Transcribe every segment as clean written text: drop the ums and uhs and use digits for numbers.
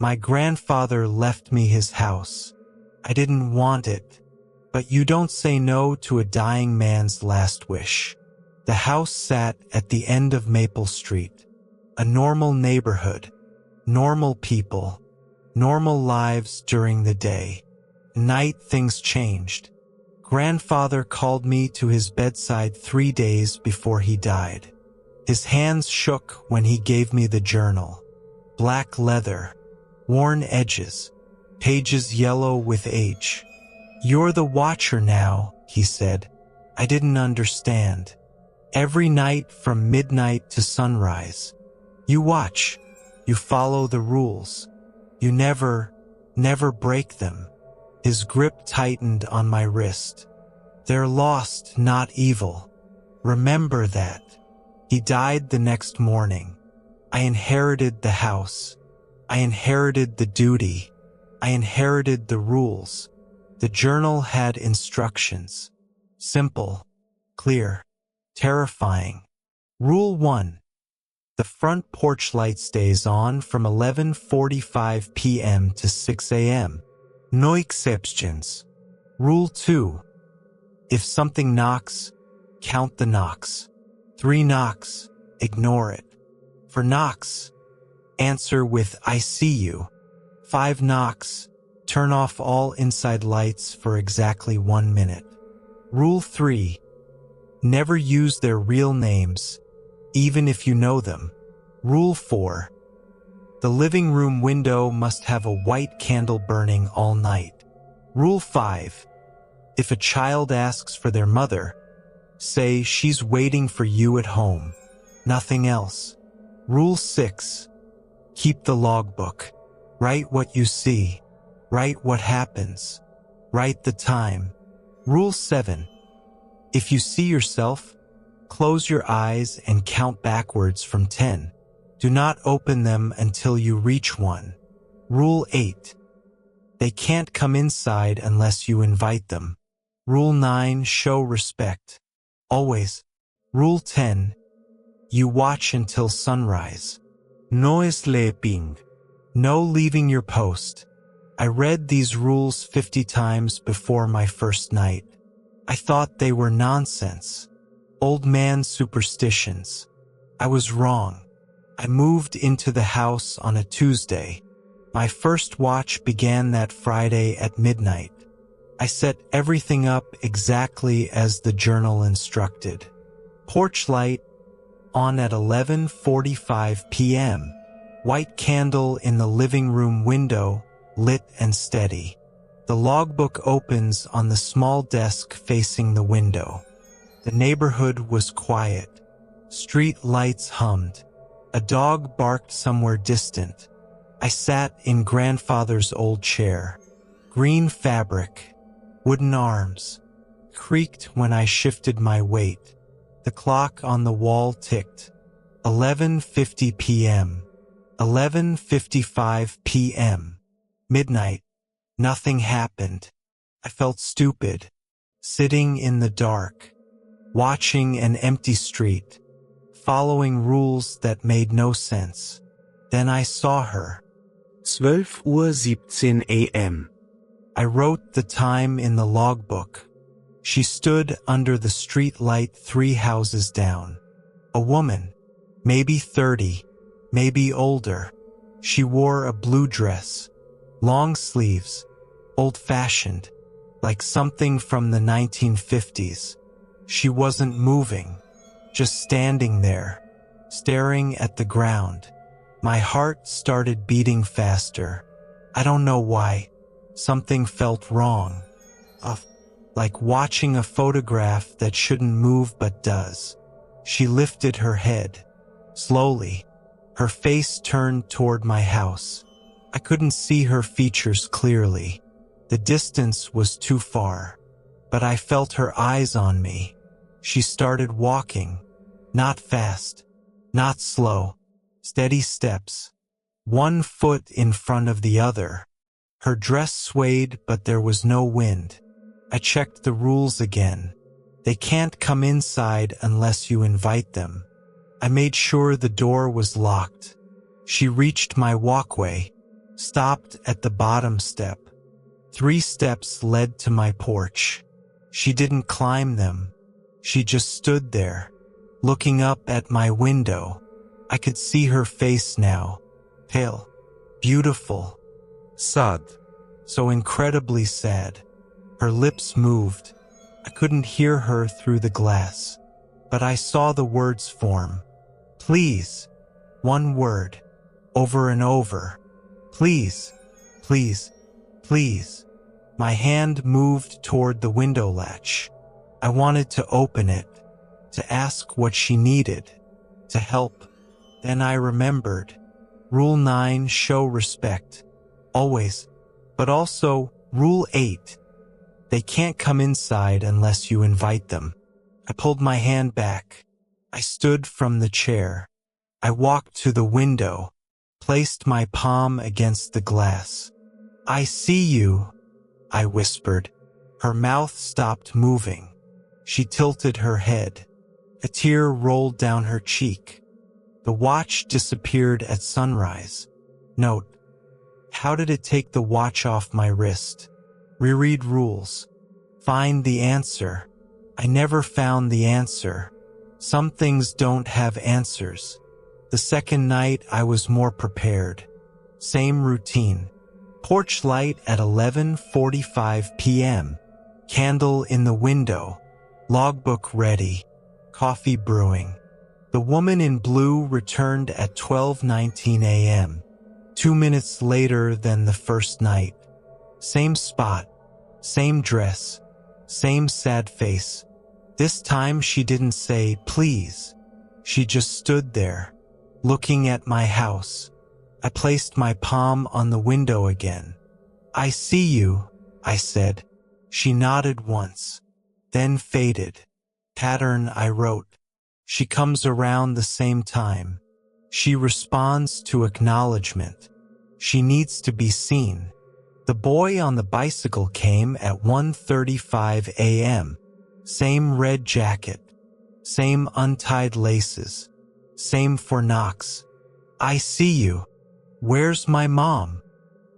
My grandfather left me his house. I didn't want it, but you don't say no to a dying man's last wish. The house sat at the end of Maple Street, a normal neighborhood, normal people, normal lives during the day. At night, things changed. Grandfather called me to his bedside 3 days before he died. His hands shook when he gave me the journal. Black leather, worn edges, pages yellow with age. "You're the watcher now," he said. I didn't understand. Every night from midnight to sunrise. You watch. You follow the rules. You never break them. His grip tightened on my wrist. They're lost, not evil. Remember that. He died the next morning. I inherited the house. I inherited the duty. I inherited the rules. The journal had instructions. Simple, clear, terrifying. Rule 1. The front porch light stays on from 11:45 p.m. to 6 a.m. No exceptions. Rule 2. If something knocks, count the knocks. 3 knocks, ignore it. For knocks, answer with "I see you." 5 knocks, turn off all inside lights for exactly 1 minute. Rule 3. Never use their real names, even if you know them. Rule 4. The living room window must have a white candle burning all night. Rule 5. If a child asks for their mother, say she's waiting for you at home. Nothing else. Rule 6. Keep the logbook. Write what you see. Write what happens. Write the time. Rule 7. If you see yourself, close your eyes and count backwards from 10. Do not open them until you reach 1. Rule 8. They can't come inside unless you invite them. Rule 9. Show respect. Always. Rule 10. You watch until sunrise. No sleeping. No leaving your post. I read these rules 50 times before my first night. I thought they were nonsense. Old man superstitions. I was wrong. I moved into the house on a Tuesday. My first watch began that Friday at midnight. I set everything up exactly as the journal instructed. Porch light on at 11:45 p.m. White candle in the living room window, lit and steady. The logbook opens on the small desk facing the window. The neighborhood was quiet. Street lights hummed. A dog barked somewhere distant. I sat in grandfather's old chair. Green fabric, wooden arms, creaked when I shifted my weight. The clock on the wall ticked. 11:50 p.m. 11:55 p.m. Midnight. Nothing happened. I felt stupid, sitting in the dark, watching an empty street, following rules that made no sense. Then I saw her. 12:17 a.m. I wrote the time in the logbook. She stood under the street light 3 houses down. A woman, maybe 30, maybe older. She wore a blue dress, long sleeves, old-fashioned, like something from the 1950s. She wasn't moving, just standing there, staring at the ground. My heart started beating faster. I don't know why. Something felt wrong. Like watching a photograph that shouldn't move but does. She lifted her head. Slowly, her face turned toward my house. I couldn't see her features clearly. The distance was too far. But I felt her eyes on me. She started walking. Not fast. Not slow. Steady steps. 1 foot in front of the other. Her dress swayed, but there was no wind. I checked the rules again. They can't come inside unless you invite them. I made sure the door was locked. She reached my walkway. stopped at the bottom step. 3 steps led to my porch. She didn't climb them. She just stood there, looking up at my window. I could see her face now, pale, beautiful, sad, so incredibly sad. Her lips moved. I couldn't hear her through the glass, but I saw the words form. Please, one word, over and over. Please, please, please. My hand moved toward the window latch. I wanted to open it, to ask what she needed, to help. Then I remembered. Rule 9, show respect. Always. But also, Rule 8. They can't come inside unless you invite them. I pulled my hand back. I stood from the chair. I walked to the window, placed my palm against the glass. I see you, I whispered. Her mouth stopped moving. She tilted her head. A tear rolled down her cheek. The watch disappeared at sunrise. Note: how did it take the watch off my wrist? Reread rules. Find the answer. I never found the answer. Some things don't have answers. The second night I was more prepared. Same routine. Porch light at 11:45 p.m. Candle in the window. Logbook ready. Coffee brewing. The woman in blue returned at 12:19 a.m. 2 minutes later than the first night. Same spot. Same dress. Same sad face. This time she didn't say please. She just stood there, looking at my house. I placed my palm on the window again. I see you, I said. She nodded once, then faded. Pattern I wrote. She comes around the same time. She responds to acknowledgement. She needs to be seen. The boy on the bicycle came at 1:35 a.m. Same red jacket. Same untied laces. Same for knocks. I see you. Where's my mom?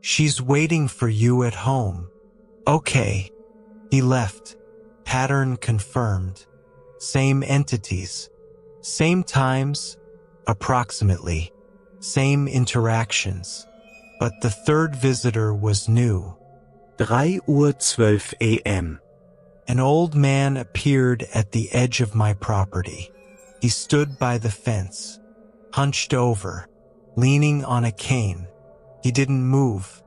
She's waiting for you at home. Okay. He left. Pattern confirmed. Same entities. Same times, approximately. Same interactions. But the third visitor was new. 3:12 a.m. An old man appeared at the edge of my property. He stood by the fence, hunched over, leaning on a cane. He didn't move,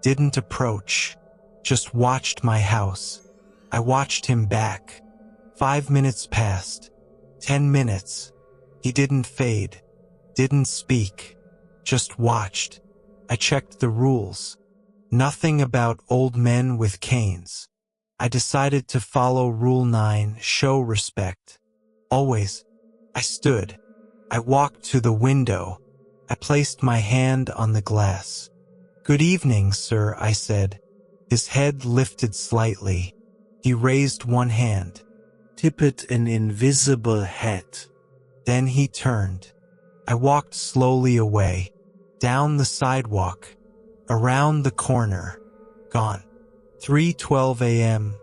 didn't approach, just watched my house. I watched him back. 5 minutes passed. 10 minutes. He didn't fade, didn't speak, just watched. I checked the rules. Nothing about old men with canes. I decided to follow Rule 9, show respect. Always. I stood. I walked to the window. I placed my hand on the glass. Good evening, sir, I said. His head lifted slightly. He raised one hand. Tipped an invisible hat. Then he turned. I walked slowly away, down the sidewalk, around the corner, gone. 3:12 a.m.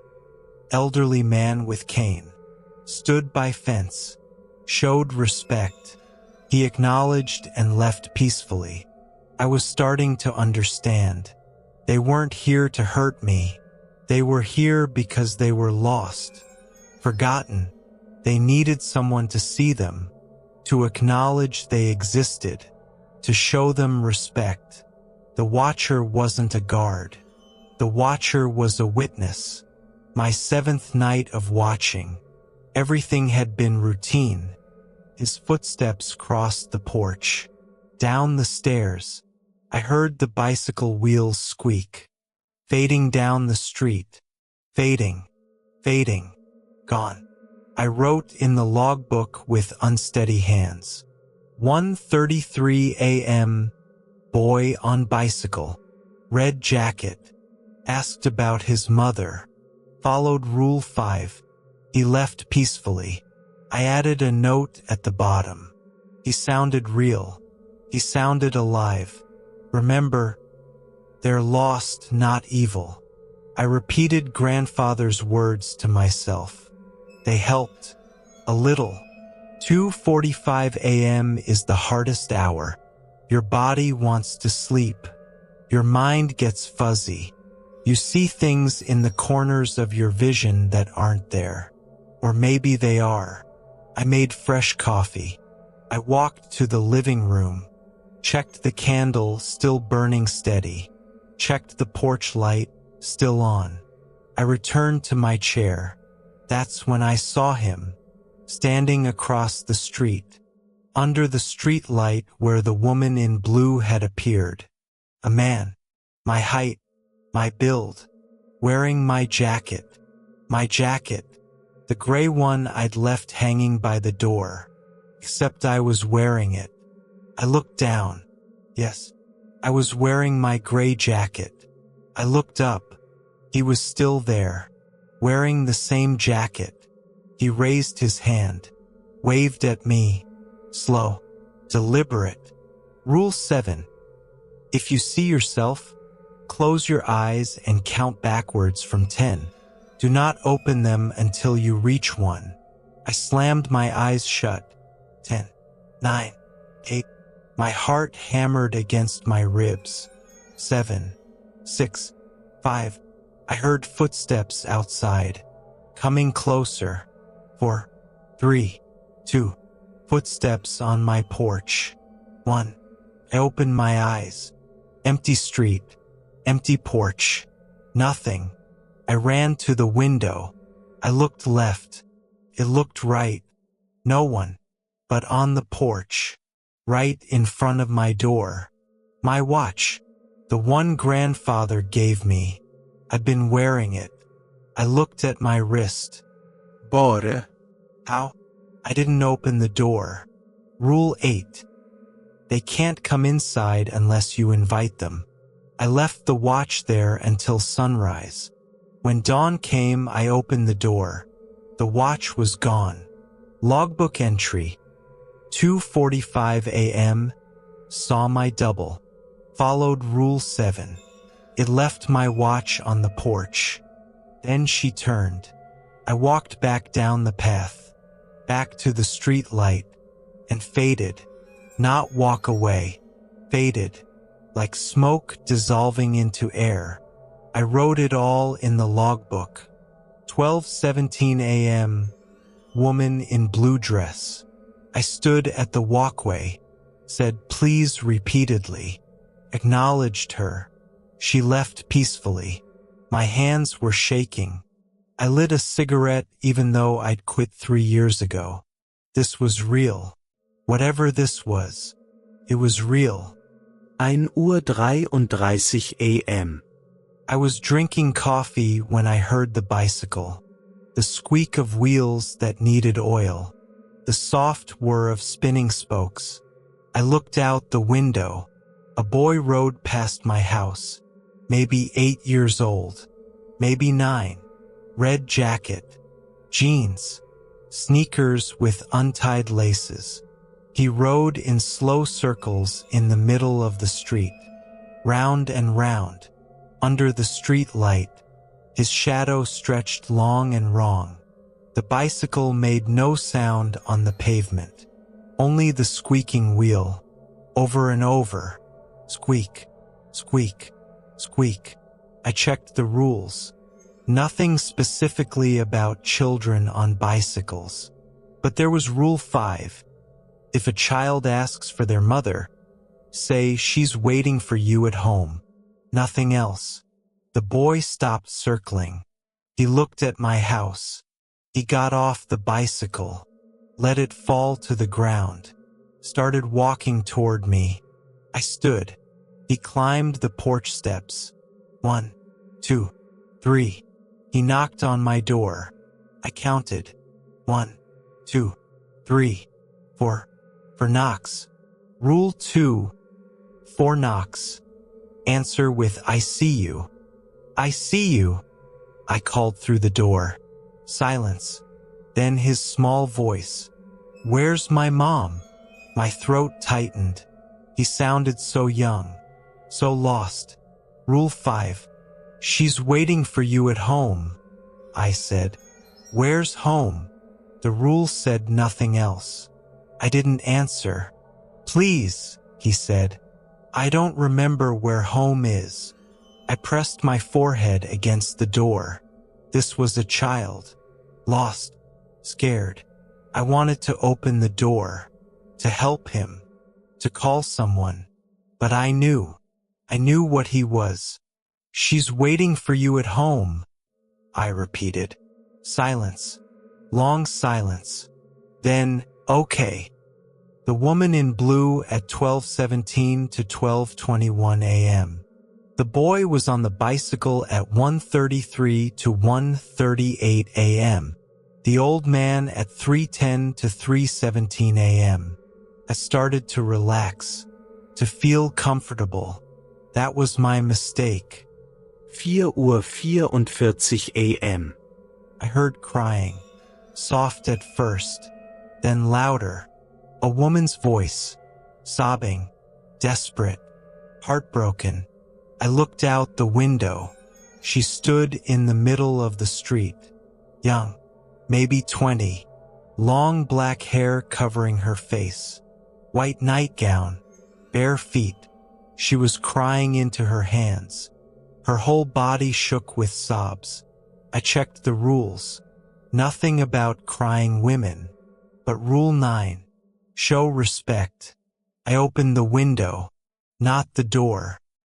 Elderly man with cane. Stood by fence. Showed respect. He acknowledged and left peacefully. I was starting to understand. They weren't here to hurt me. They were here because they were lost. Forgotten. They needed someone to see them, to acknowledge they existed, to show them respect. The watcher wasn't a guard. The watcher was a witness. My 7th night of watching. Everything had been routine. His footsteps crossed the porch. Down the stairs. I heard the bicycle wheels squeak. Fading down the street. Fading. Fading. Gone. I wrote in the logbook with unsteady hands. 1:33 a.m. Boy on bicycle. Red jacket. Asked about his mother. Followed Rule 5. He left peacefully. I added a note at the bottom. He sounded real. He sounded alive. Remember, They're lost, not evil. I repeated grandfather's words to myself. They helped. A little. 2:45 a.m. is the hardest hour. Your body wants to sleep. Your mind gets fuzzy. You see things in the corners of your vision that aren't there. Or maybe they are. I made fresh coffee. I walked to the living room. Checked the candle, still burning steady. Checked the porch light, still on. I returned to my chair. That's when I saw him, standing across the street, under the street light where the woman in blue had appeared. A man, my height, my build, wearing my jacket, the gray one I'd left hanging by the door, except I was wearing it. I looked down. Yes, I was wearing my gray jacket. I looked up. He was still there, wearing the same jacket. He raised his hand, waved at me, slow, deliberate. Rule 7. If you see yourself, close your eyes and count backwards from 10. Do not open them until you reach 1. I slammed my eyes shut. 10, 9, 8. My heart hammered against my ribs. 7, 6, 5. I heard footsteps outside, coming closer. 4, 3, 2. Footsteps on my porch. 1. I opened my eyes. Empty street. Empty porch. Nothing. I ran to the window. I looked left. It looked right. No one. But on the porch, right in front of my door, my watch, the one grandfather gave me. I'd been wearing it. I looked at my wrist. Bore. How? I didn't open the door. Rule 8. They can't come inside unless you invite them. I left the watch there until sunrise. When dawn came, I opened the door. The watch was gone. Logbook entry. 2:45 a.m. Saw my double. Followed Rule 7. It left my watch on the porch. Then she turned. I walked back down the path, back to the street light, and faded. Not walk away. Faded. Like smoke dissolving into air. I wrote it all in the logbook. 12:17 a.m. Woman in blue dress. I stood at the walkway, said please repeatedly, acknowledged her. She left peacefully. My hands were shaking. I lit a cigarette even though I'd quit 3 years ago. This was real. Whatever this was, it was real. 1:33 a.m. I was drinking coffee when I heard the bicycle, the squeak of wheels that needed oil, the soft whir of spinning spokes. I looked out the window. A boy rode past my house, maybe 8 years old, maybe 9. Red jacket, jeans, sneakers with untied laces. He rode in slow circles in the middle of the street, round and round, under the street light. His shadow stretched long and wrong. The bicycle made no sound on the pavement, only the squeaking wheel, over and over. Squeak, squeak, squeak. I checked the rules. Nothing specifically about children on bicycles. But there was Rule 5. If a child asks for their mother, say she's waiting for you at home. Nothing else. The boy stopped circling. He looked at my house. He got off the bicycle, let it fall to the ground, started walking toward me. I stood. He climbed the porch steps. 1, 2, 3. He knocked on my door. I counted. 1, 2, 3, 4. 4 knocks. Rule 2. 4 knocks. Answer with I see you. I see you. I called through the door. Silence. Then his small voice. Where's my mom? My throat tightened. He sounded so young, so lost. Rule 5. She's waiting for you at home, I said. Where's home? The rule said nothing else. I didn't answer. Please, he said. I don't remember where home is. I pressed my forehead against the door. This was a child. Lost. Scared. I wanted to open the door. To help him. To call someone. But I knew. I knew what he was. She's waiting for you at home, I repeated. Silence. Long silence. Then, okay. The woman in blue at 12:17 to 12:21 a.m. The boy was on the bicycle at 1:33 to 1:38 a.m. The old man at 3:10 to 3:17 a.m. I started to relax, to feel comfortable. That was my mistake. 4:44 a.m. I heard crying, soft at first, then louder. A woman's voice, sobbing, desperate, heartbroken. I looked out the window. She stood in the middle of the street, young, maybe 20, long black hair covering her face, white nightgown, bare feet. She was crying into her hands. Her whole body shook with sobs. I checked the rules. Nothing about crying women. But Rule 9. Show respect. I opened the window, not the door.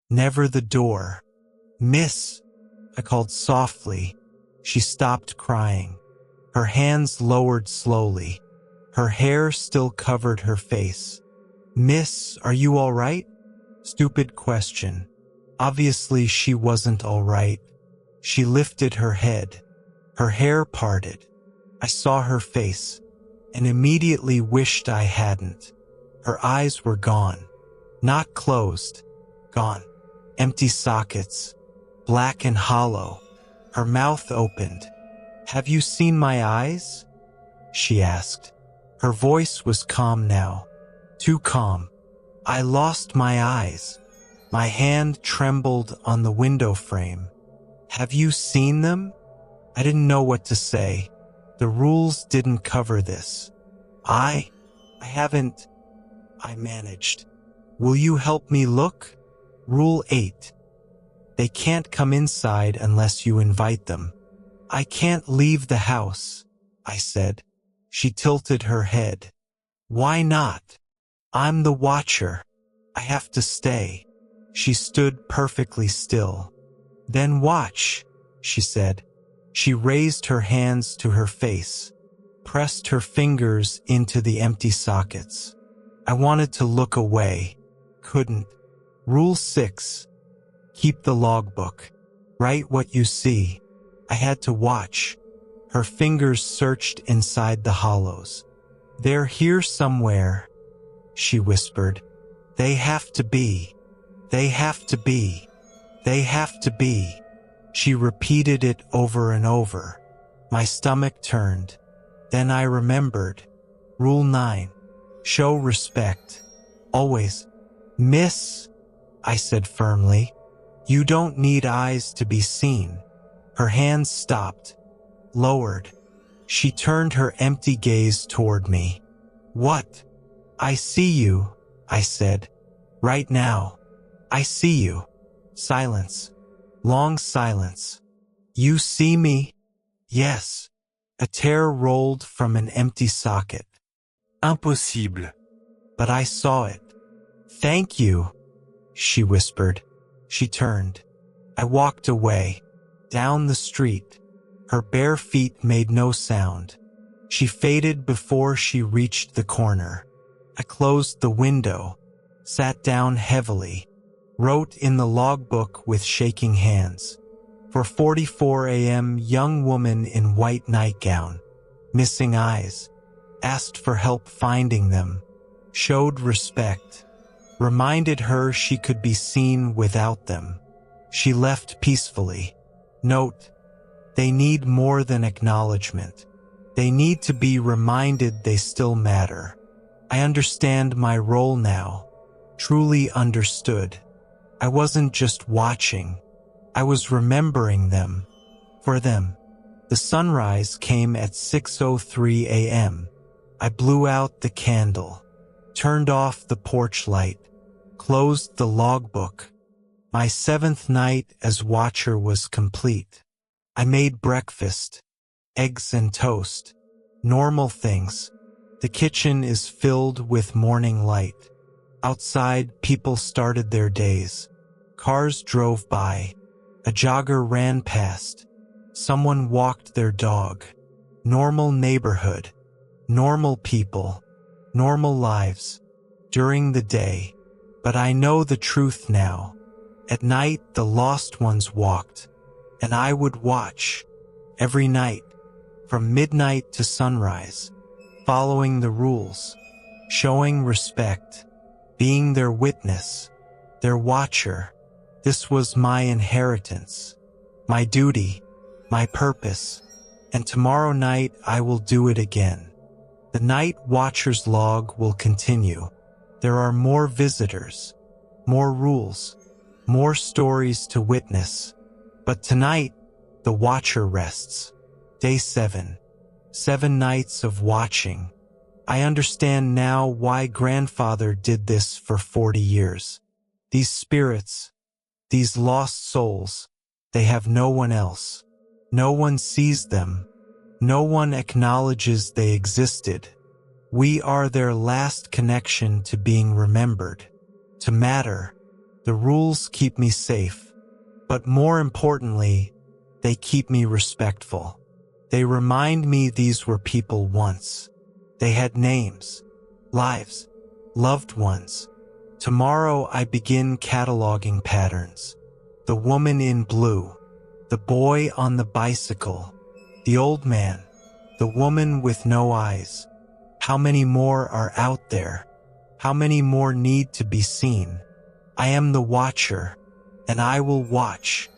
Never the door. Miss, I called softly. She stopped crying. Her hands lowered slowly. Her hair still covered her face. Miss, are you all right? Stupid question. Obviously she wasn't all right. She lifted her head. Her hair parted. I saw her face and immediately wished I hadn't. Her eyes were gone. Not closed. Gone. Empty sockets. Black and hollow. Her mouth opened. Have you seen my eyes? She asked. Her voice was calm now. Too calm. I lost my eyes. My hand trembled on the window frame. Have you seen them? I didn't know what to say. The rules didn't cover this. I haven't. I managed. Will you help me look? Rule 8. They can't come inside unless you invite them. I can't leave the house, I said. She tilted her head. Why not? I'm the watcher. I have to stay. She stood perfectly still. Then watch, she said. She raised her hands to her face, pressed her fingers into the empty sockets. I wanted to look away. Couldn't. Rule 6. Keep the logbook. Write what you see. I had to watch. Her fingers searched inside the hollows. They're here somewhere, she whispered. They have to be. They have to be. They have to be. She repeated it over and over. My stomach turned. Then I remembered. Rule 9. Show respect. Always. Miss, I said firmly. You don't need eyes to be seen. Her hands stopped. Lowered. She turned her empty gaze toward me. What? I see you, I said. Right now. I see you. Silence. Long silence. You see me? Yes. A tear rolled from an empty socket. Impossible. But I saw it. Thank you, she whispered. She turned. I walked away. Down the street. Her bare feet made no sound. She faded before she reached the corner. I closed the window, sat down heavily, wrote in the logbook with shaking hands. For 4:44 a.m., young woman in white nightgown, missing eyes, asked for help finding them, showed respect, reminded her she could be seen without them. She left peacefully. Note, they need more than acknowledgement. They need to be reminded they still matter. I understand my role now, truly understood. I wasn't just watching. I was remembering them. For them. The sunrise came at 6:03 a.m. I blew out the candle, turned off the porch light, closed the logbook. My 7th night as watcher was complete. I made breakfast, eggs and toast, normal things. The kitchen is filled with morning light. Outside, people started their days. Cars drove by. A jogger ran past. Someone walked their dog. Normal neighborhood. Normal people. Normal lives. During the day. But I know the truth now. At night, the lost ones walked. And I would watch. Every night. From midnight to sunrise. Following the rules. Showing respect. Being their witness. Their watcher. This was my inheritance. My duty. My purpose. And tomorrow night I will do it again. The night watcher's log will continue. There are more visitors. More rules. More stories to witness. But tonight, the watcher rests. Day 7. 7 nights of watching. I understand now why grandfather did this for 40 years. These spirits, these lost souls, they have no one else. No one sees them. No one acknowledges they existed. We are their last connection to being remembered, to matter. The rules keep me safe. But more importantly, they keep me respectful. They remind me these were people once. They had names, lives, loved ones. Tomorrow I begin cataloging patterns. The woman in blue, the boy on the bicycle, the old man, the woman with no eyes. How many more are out there? How many more need to be seen? I am the watcher, and I will watch.